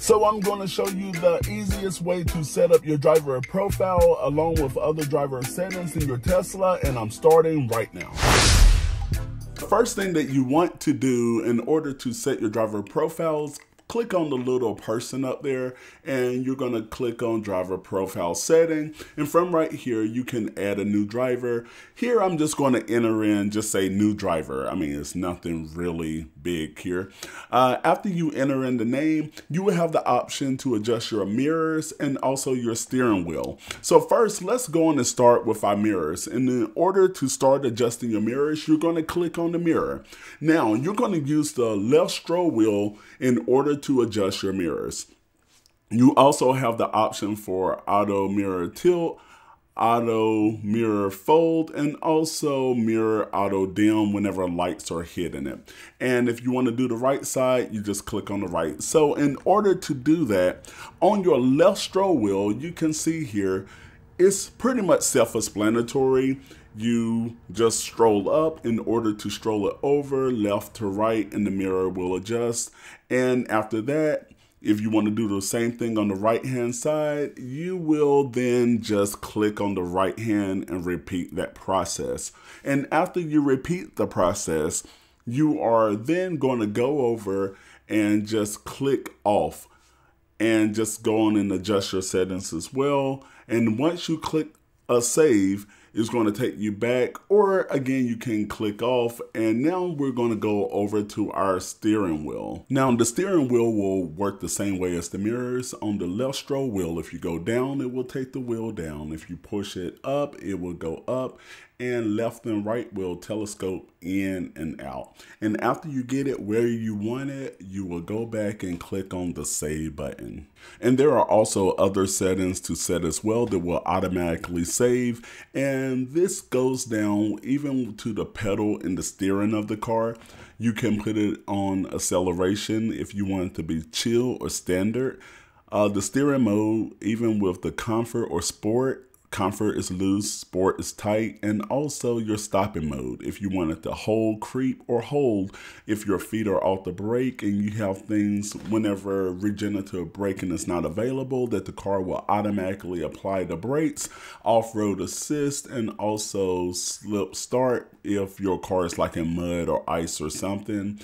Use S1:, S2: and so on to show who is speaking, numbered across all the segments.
S1: So I'm going to show you the easiest way to set up your driver profile along with other driver settings in your Tesla, and I'm starting right now. The first thing that you want to do in order to set your driver profiles, click on the little person up there and you're going to click on driver profile setting, and from right here you can add a new driver. Here I'm just going to enter in, just say new driver. I mean, it's nothing really big here. After you enter in the name, you will have the option to adjust your mirrors and also your steering wheel. So first, let's go on and start with our mirrors. And in order to start adjusting your mirrors, you're going to click on the mirror. Now you're going to use the left stroll wheel in order to adjust your mirrors. You also have the option for auto mirror tilt, auto mirror fold, and also mirror auto dim whenever lights are hitting it. And if you want to do the right side, you just click on the right. So in order to do that, on your left stroll wheel, you can see here, it's pretty much self-explanatory. You just stroll up in order to stroll it over left to right, and the mirror will adjust. And after that, if you want to do the same thing on the right hand side, you will then just click on the right hand and repeat that process. And after you repeat the process, you are then going to go over and just click off and just go on and adjust your settings as well. And once you click a save, it's going to take you back, or again, you can click off. And now we're going to go over to our steering wheel. Now the steering wheel will work the same way as the mirrors. On the left stroll wheel, if you go down, it will take the wheel down. If you push it up, it will go up, and left and right will telescope in and out. And after you get it where you want it, you will go back and click on the save button. And there are also other settings to set as well that will automatically save. And this goes down even to the pedal in the steering of the car. You can put it on acceleration if you want it to be chill or standard. The steering mode, even with the comfort or sport, comfort is loose, sport is tight, and also your stopping mode. If you want it to hold, creep, or hold, if your feet are off the brake and you have things whenever regenerative braking is not available, that the car will automatically apply the brakes, off-road assist, and also slip start if your car is like in mud or ice or something.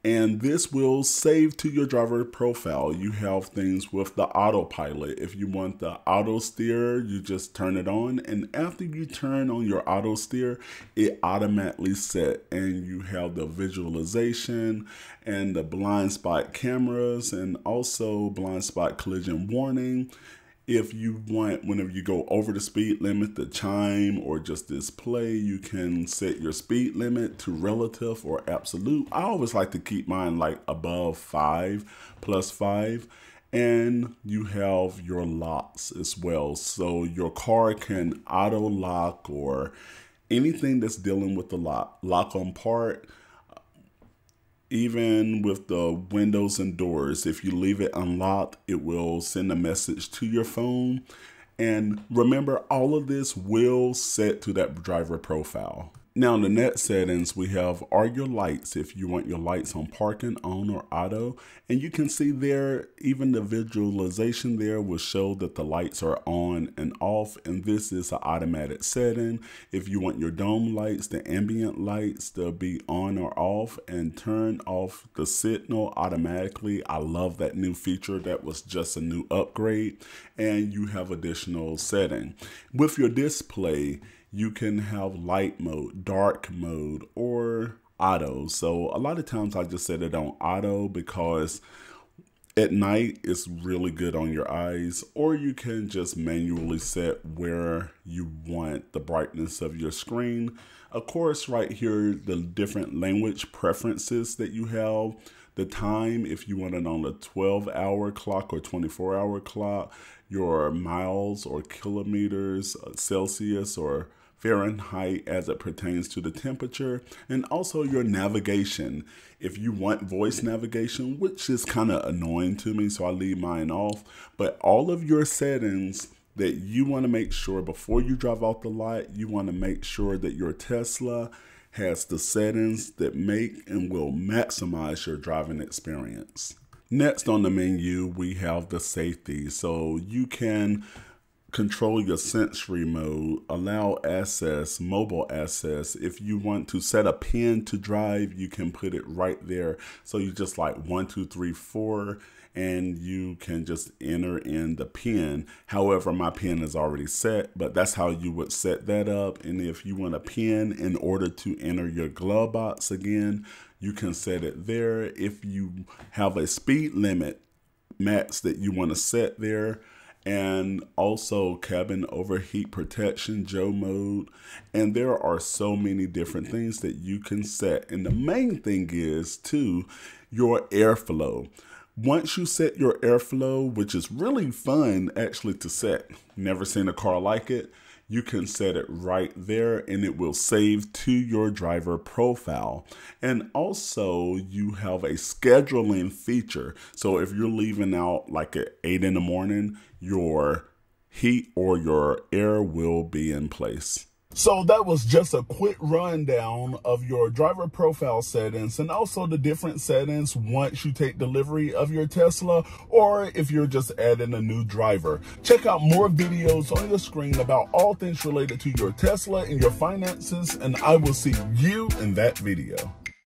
S1: And this will save to your driver profile. You have things with the autopilot. If you want the auto steer, you just turn it on. And after you turn on your auto steer, it automatically set. And you have the visualization and the blind spot cameras and also blind spot collision warning. If you want, whenever you go over the speed limit, to chime or just display, you can set your speed limit to relative or absolute. I always like to keep mine like above 5, +5. And you have your locks as well. So your car can auto lock or anything that's dealing with the lock on part. Even with the windows and doors, if you leave it unlocked, it will send a message to your phone. And remember, all of this will set to that driver profile. Now in the next settings, we have are your lights, if you want your lights on parking, on, or auto. And you can see there, even the visualization there will show that the lights are on and off. And this is an automatic setting. If you want your dome lights, the ambient lights to be on or off, and turn off the signal automatically. I love that new feature. That was just a new upgrade. And you have additional setting. With your display, you can have light mode, dark mode, or auto. So a lot of times I just set it on auto because at night it's really good on your eyes, or you can just manually set where you want the brightness of your screen. Of course, right here, the different language preferences that you have, the time, if you want it on a 12-hour clock or 24-hour clock, your miles or kilometers, Celsius or Fahrenheit as it pertains to the temperature, and also your navigation. If you want voice navigation, which is kind of annoying to me, so I leave mine off, but all of your settings that you want to make sure before you drive off the lot, you want to make sure that your Tesla has the settings that make and will maximize your driving experience. Next on the menu, we have the safety. So you can control your sensory mode, allow access, mobile access. If you want to set a pin to drive, you can put it right there. So you just like 1, 2, 3, 4, and you can just enter in the pin. However, my pin is already set, but that's how you would set that up. And if you want a pin in order to enter your glove box again, you can set it there. If you have a speed limit max that you want to set there, and also cabin overheat protection, Joe mode. And there are so many different things that you can set. And the main thing is too, your airflow. Once you set your airflow, which is really fun actually to set, never seen a car like it, you can set it right there and it will save to your driver profile. And also you have a scheduling feature. So if you're leaving out like at 8 in the morning, your heat or your air will be in place. So that was just a quick rundown of your driver profile settings and also the different settings once you take delivery of your Tesla or if you're just adding a new driver. Check out more videos on your screen about all things related to your Tesla and your finances, and I will see you in that video.